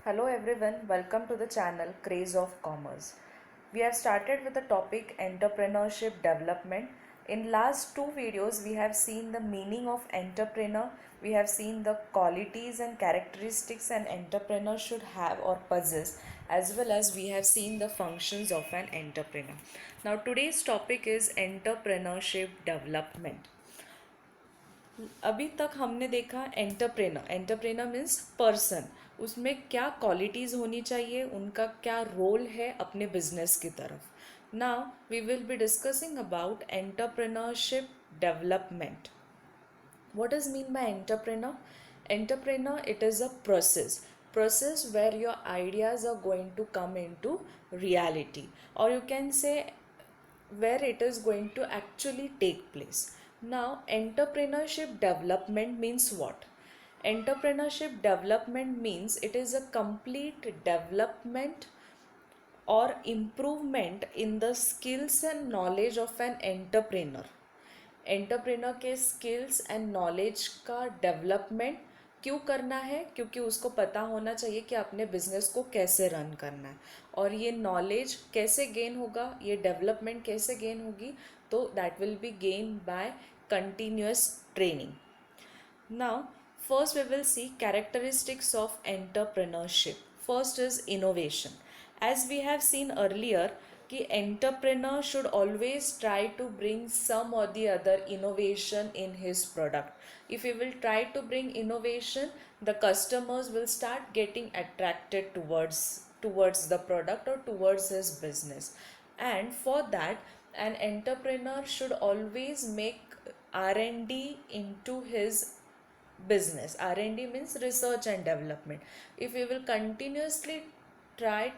Hello everyone, welcome to the channel Craze of Commerce. We have started with the topic entrepreneurship development. In last two videos we have seen the meaning of entrepreneur, we have seen the qualities and characteristics an entrepreneur should have or possess, as well as we have seen the functions of an entrepreneur. Now today's topic is entrepreneurship development. अभी तक हमने देखा entrepreneur means person, उसमें क्या qualities होनी चाहिए, उनका क्या रोल है अपने बिजनेस की तरफ. Now we will be discussing about entrepreneurship development. What does mean by entrepreneur? Entrepreneur, it is a process where your ideas are going to come into reality, or you can say where it is going to actually take place. Now entrepreneurship development means what? Entrepreneurship development means it is a complete development or improvement in the skills and knowledge of an entrepreneur. Entrepreneur के skills and knowledge का development क्यों करना है? क्योंकि उसको पता होना चाहिए कि अपने बिजनेस को कैसे रन करना है. और ये नॉलेज कैसे गेन होगा, ये डेवलपमेंट कैसे गेन होगी? तो that will be gain by continuous training. Now, first we will see characteristics of entrepreneurship. First is innovation. As we have seen earlier, कि entrepreneur should always try to bring some or the other innovation in his product. If he will try to bring innovation, the customers will start getting attracted towards the product or towards his business. And for that, an entrepreneur should always make R&D into his business. R&D means research and development. If we will continuously try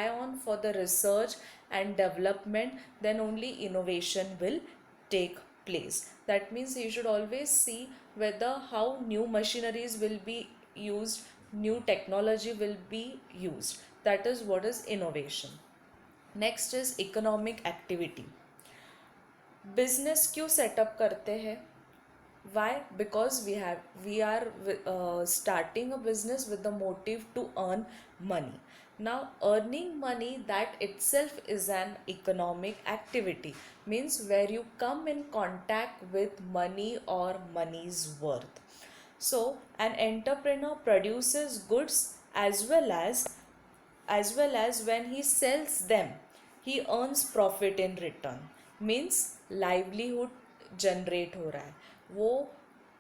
on for the research and development, then only innovation will take place. That means you should always see whether how new machineries will be used, new technology will be used. That is what is innovation. Next is economic activity. Business क्यों setup करते हैं? Why? Because we are starting a business with the motive to earn money. Now earning money, that itself is an economic activity, means where you come in contact with money or money's worth. So an entrepreneur produces goods as well as when he sells them, he earns profit in return. Means livelihood generate हो रहा है, वो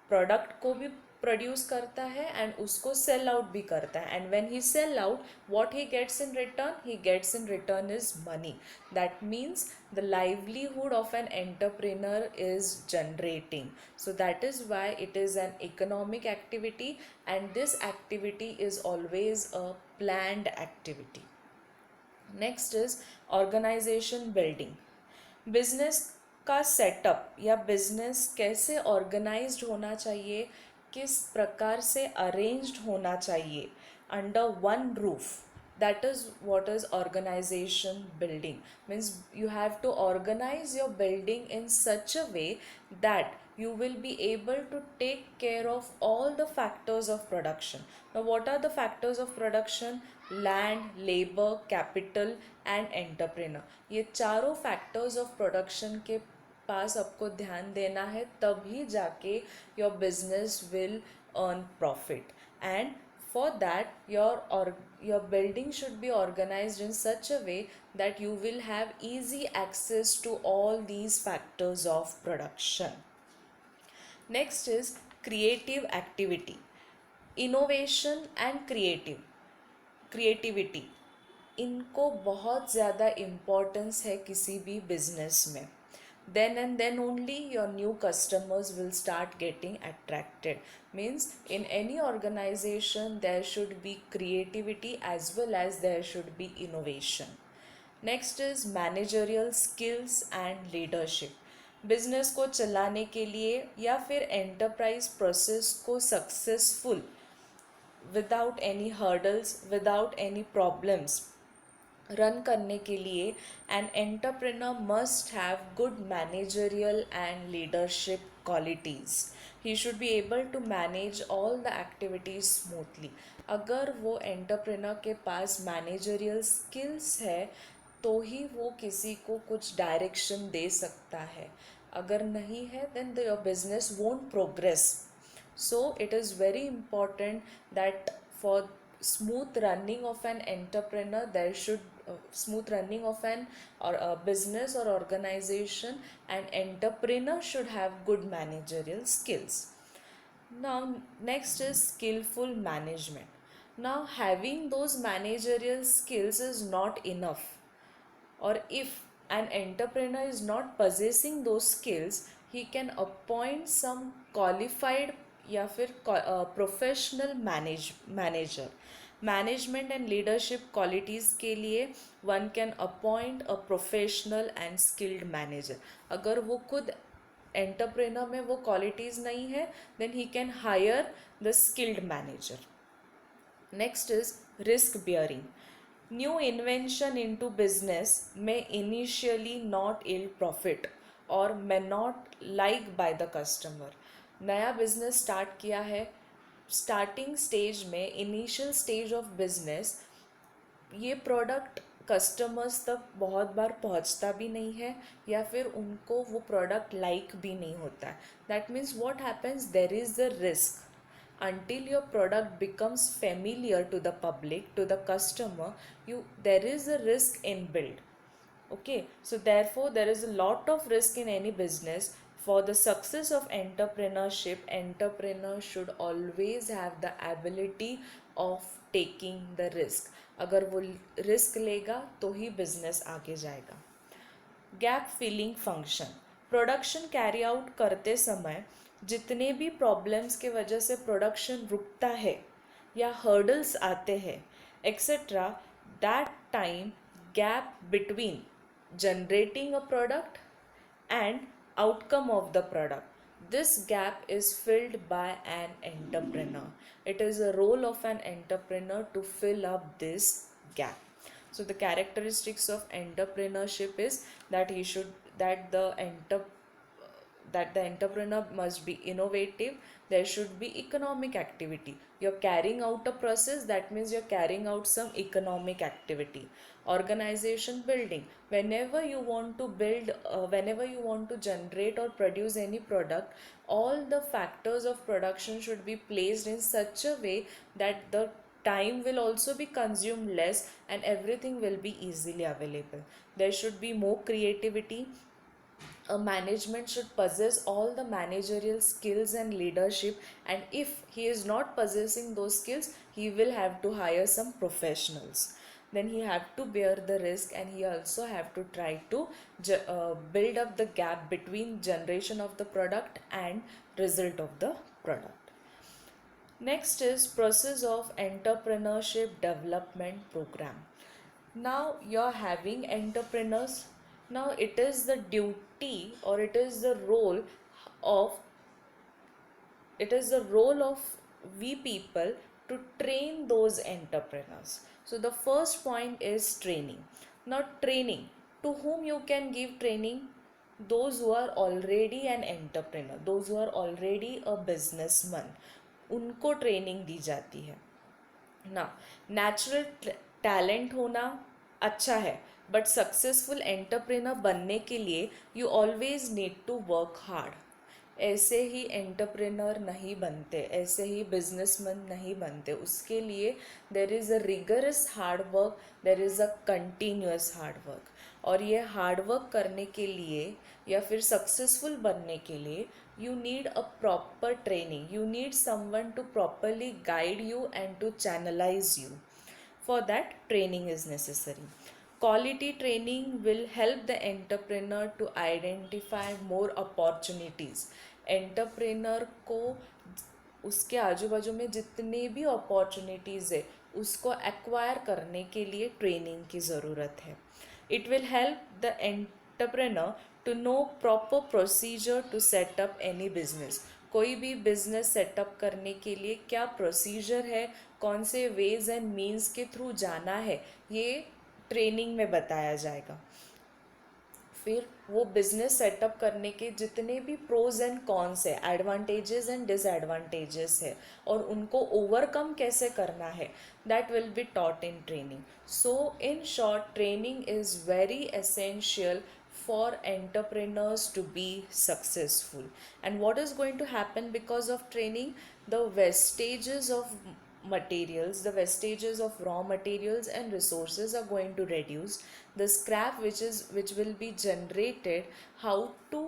product को भी produce करता है and उसको sell out भी करता है. And when he sell out, what he gets in return is money. That means the livelihood of an entrepreneur is generating. So that is why it is an economic activity, and this activity is always a planned activity. Next is organisation building. Business का setup या business कैसे organised होना चाहिए, किस प्रकार से arranged होना चाहिए under one roof, that is what is organization building. Means you have to organize your building in such a way that you will be able to take care of all the factors of production. Now what are the factors of production? Land, labor, capital and entrepreneur. ये चारों factors of production के पास आपको ध्यान देना है, तभी जाके your business will earn profit. And for that your building should be organized in such a way that you will have easy access to all these factors of production. Next is creative activity. Innovation and creativity, इनको बहुत ज़्यादा importance है किसी भी business में. Then and then only your new customers will start getting attracted. Means in any organization there should be creativity as well as there should be innovation. Next is managerial skills and leadership. Business को चलाने के लिए या फिर enterprise process को successful without any hurdles, without any problems run करने के लिए an entrepreneur must have good managerial and leadership qualities. He should be able to manage all the activities smoothly. अगर वो एंटरप्रेनर के पास मैनेजरियल स्किल्स है तो ही वो किसी को कुछ डायरेक्शन दे सकता है. अगर नहीं है then your business won't progress. So it is very important that for smooth running of an entrepreneur there should smooth running of an or a business or organization, an entrepreneur should have good managerial skills. Now next is skillful management. Now having those managerial skills is not enough, or if an entrepreneur is not possessing those skills, he can appoint some qualified या फिर professional manager. Management and leadership qualities के लिए one can appoint a professional and skilled manager. अगर वो खुद entrepreneur में वो qualities नहीं है then he can hire the skilled manager. Next is risk bearing. New invention into business में इनिशियली नॉट yield प्रॉफिट और may not like by the customer. नया बिजनेस स्टार्ट किया है, स्टार्टिंग स्टेज में इनिशियल स्टेज ऑफ बिजनेस ये product customers तक बहुत बार पहुंचता भी नहीं है या फिर उनको वो प्रोडक्ट लाइक भी नहीं होता है. That means what happens, there is the risk. Until your product becomes familiar to the public, to the customer, there is a risk inbuilt. Okay, so therefore there is a lot of risk in any business. For the success of entrepreneurship, entrepreneur should always have the ability of taking the risk. अगर वो risk लेगा तो ही business आगे जाएगा. Gap filling function. Production carry out करते समय जितने भी प्रॉब्लम्स के वजह से प्रोडक्शन रुकता है या हर्डल्स आते हैं etcetera, that time gap between generating a product and outcome of the product, this gap is filled by an entrepreneur. It is a role of an entrepreneur to fill up this gap. So the characteristics of entrepreneurship is that the entrepreneur must be innovative. There should be economic activity. You're carrying out a process, that means you're carrying out some economic activity. Organization building. Whenever you want to generate or produce any product, all the factors of production should be placed in such a way that the time will also be consumed less and everything will be easily available. There should be more creativity. A management should possess all the managerial skills and leadership, and if he is not possessing those skills, he will have to hire some professionals. Then he have to bear the risk, and he also have to try to build up the gap between generation of the product and result of the product. Next is process of entrepreneurship development program. Now you're having entrepreneurs. Now it is the duty or it is the of we people to train those entrepreneurs. So the first point is training. Now training, to whom you can give training? Those who are already an entrepreneur, those who are already a businessman, उनको training दी जाती है ना. Natural talent होना अच्छा है, but successful entrepreneur बनने के लिए you always need to work hard. ऐसे ही एंटरप्रेनर नहीं बनते, ऐसे ही बिजनेसमैन नहीं बनते. उसके लिए there is a rigorous hard work, there is a continuous hard work. और ये हार्ड वर्क करने के लिए या फिर सक्सेसफुल बनने के लिए you need a proper training. You need someone to properly guide you and to channelize you. For that, training is necessary. Quality training will help the entrepreneur to identify more opportunities. Entrepreneur को उसके आजू बाजू में जितने भी opportunities है उसको acquire करने के लिए ट्रेनिंग की ज़रूरत है. It will help the entrepreneur to know proper procedure to set up any business. कोई भी बिजनेस सेटअप करने के लिए क्या प्रोसीजर है, कौन से वेज एंड मीन्स के थ्रू जाना है, ये ट्रेनिंग में बताया जाएगा. फिर वो बिजनेस सेटअप करने के जितने भी प्रोज एंड कॉन्स है, एडवांटेजेस एंड डिसएडवांटेजेस है, और उनको ओवरकम कैसे करना है, that will be taught in training. So in short, training is very essential for entrepreneurs to be successful. And what is going to happen because of training? The wastages of materials, the wastages of raw materials and resources are going to reduce. The scrap which will be generated, how to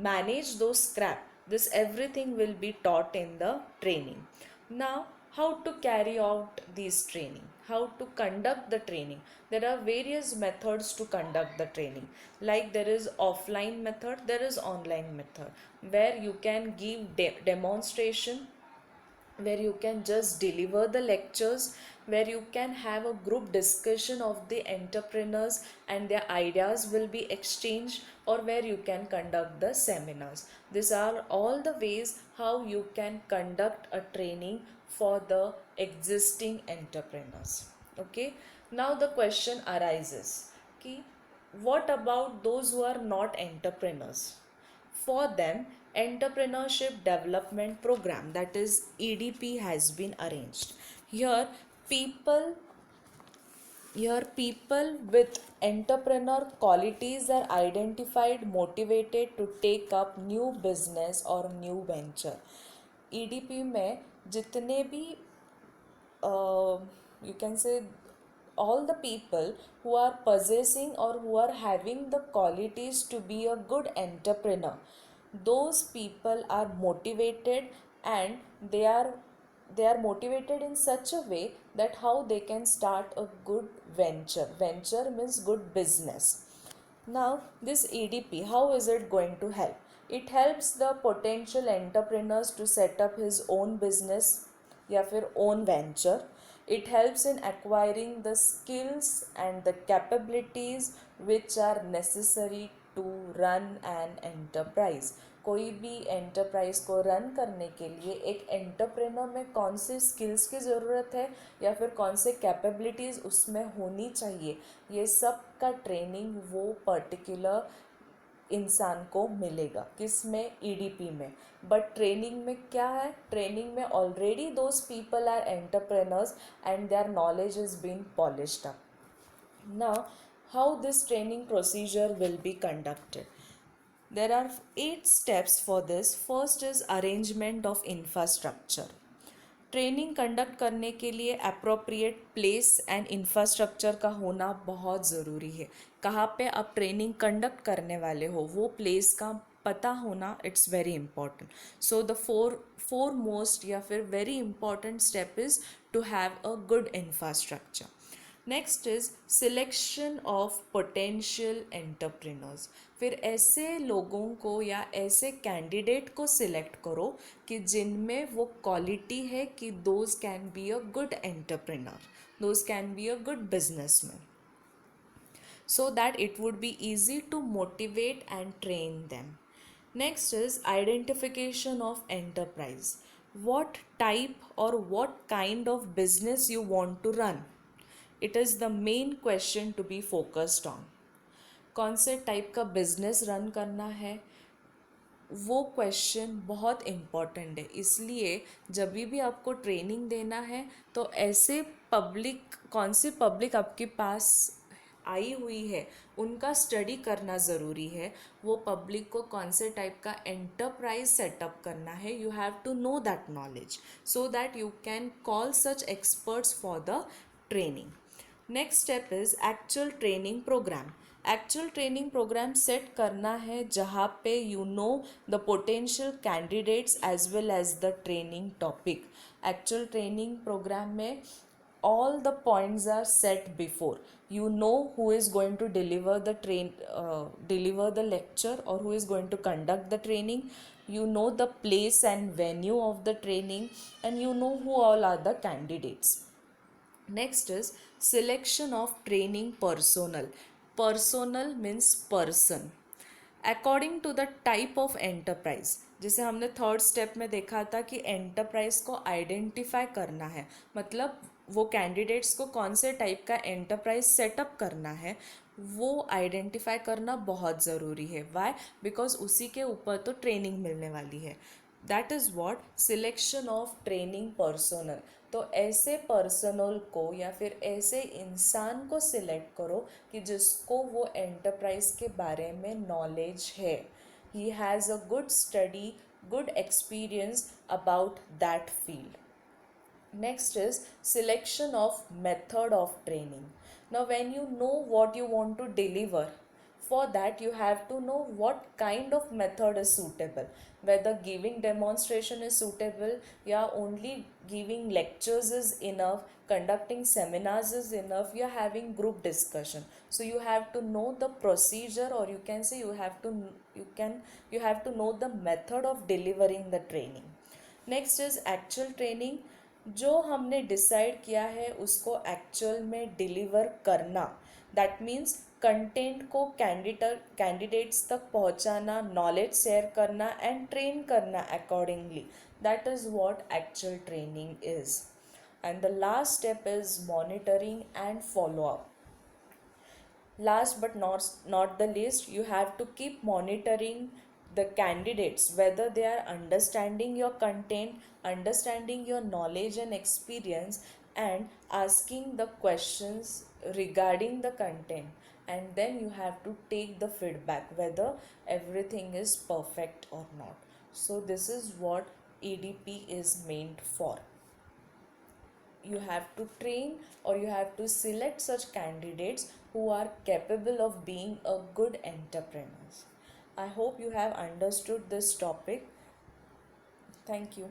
manage those scrap, this everything will be taught in the training. Now, how to carry out these training, how to conduct the training? There are various methods to conduct the training. Like there is offline method, there is online method, where you can give demonstration, where you can just deliver the lectures, where you can have a group discussion of the entrepreneurs and their ideas will be exchanged, or where you can conduct the seminars. These are all the ways how you can conduct a training for the existing entrepreneurs. Okay, now the question arises, ki, what about those who are not entrepreneurs? For them, entrepreneurship development program, that is EDP, has been arranged. Here people people with entrepreneur qualities are identified, motivated to take up new business or new venture. EDP में जितने भी you can say all the people who are possessing or who are having the qualities to be a good entrepreneur, those people are motivated, and they are motivated in such a way that how they can start a good venture means good business. Now this EDP, how is it going to help? It helps the potential entrepreneurs to set up his own business या फिर own venture. It helps in acquiring the skills and the capabilities which are necessary to run an enterprise. कोई भी enterprise को run करने के लिए एक entrepreneur में कौन से स्किल्स की ज़रूरत है या फिर कौन से कैपेबिलिटीज़ उसमें होनी चाहिए, ये सब का ट्रेनिंग वो पर्टिकुलर इंसान को मिलेगा. किस में? ईडीपी में. बट ट्रेनिंग में क्या है? ट्रेनिंग में already those people are entrepreneurs and their knowledge is being polished up. Now how this training procedure will be conducted? There are 8 steps for this. First is arrangement of infrastructure. Training conduct करने के लिए appropriate place and infrastructure का होना बहुत ज़रूरी है. कहाँ पे आप ट्रेनिंग कंडक्ट करने वाले हो वो प्लेस का पता होना, it's very important. So the foremost या फिर very important step is to have a good infrastructure. Next is selection of potential entrepreneurs. फिर ऐसे लोगों को या ऐसे कैंडिडेट को सिलेक्ट करो कि जिनमें वो क्वालिटी है कि those can be a good entrepreneur, those can be a good businessman, so that it would be easy to motivate and train them. Next is identification of enterprise. What type or what kind of business you want to run? It is the main question to be focused on. कौन से type का business run करना है, वो question बहुत important है. इसलिए जब भी आपको ट्रेनिंग देना है तो ऐसे पब्लिक, कौन सी पब्लिक आपके पास आई हुई है उनका स्टडी करना ज़रूरी है. वो पब्लिक को कौन से टाइप का एंटरप्राइज सेटअप करना है, you have to know that knowledge so that you can call such experts for the training. Next step is actual training programme. Actual training programme set करना है जहाँ पे you know the potential candidates as well as the training topic. Actual training programme में all the points are set before. You know who is going to deliver the lecture or who is going to conduct the training. You know the place and venue of the training, and you know who all are the candidates. Next is selection of training personnel. Personnel means person. According to the type of enterprise, जैसे हमने third step में देखा था कि enterprise को identify करना है, मतलब वो कैंडिडेट्स को कौन से टाइप का एंटरप्राइज सेटअप करना है वो आइडेंटिफाई करना बहुत ज़रूरी है. वाई? बिकॉज उसी के ऊपर तो ट्रेनिंग मिलने वाली है. That is what selection of training personal. तो ऐसे पर्सनल को या फिर ऐसे इंसान को सिलेक्ट करो कि जिसको वो एंटरप्राइज के बारे में नॉलेज है. He has a good study, good experience about that field. Next is selection of method of training. Now when you know what you want to deliver, for that you have to know what kind of method is suitable, whether giving demonstration is suitable, yeah, only giving lectures is enough, conducting seminars is enough, you're having group discussion. So you have to know the procedure, or you can say you have to know the method of delivering the training. Next is actual training. जो हमने decide किया है उसको actual में deliver करना. That means content को candidates तक पहुंचाना, नॉलेज शेयर करना एंड ट्रेन करना accordingly. That is what actual training is. And the last step is monitoring and follow up. Last but not the least, you have to keep monitoring the candidates, whether they are understanding your content, understanding your knowledge and experience, and asking the questions regarding the content. And then you have to take the feedback whether everything is perfect or not. So, this is what EDP is meant for. You have to train, or you have to select such candidates who are capable of being a good entrepreneurs. I hope you have understood this topic. Thank you.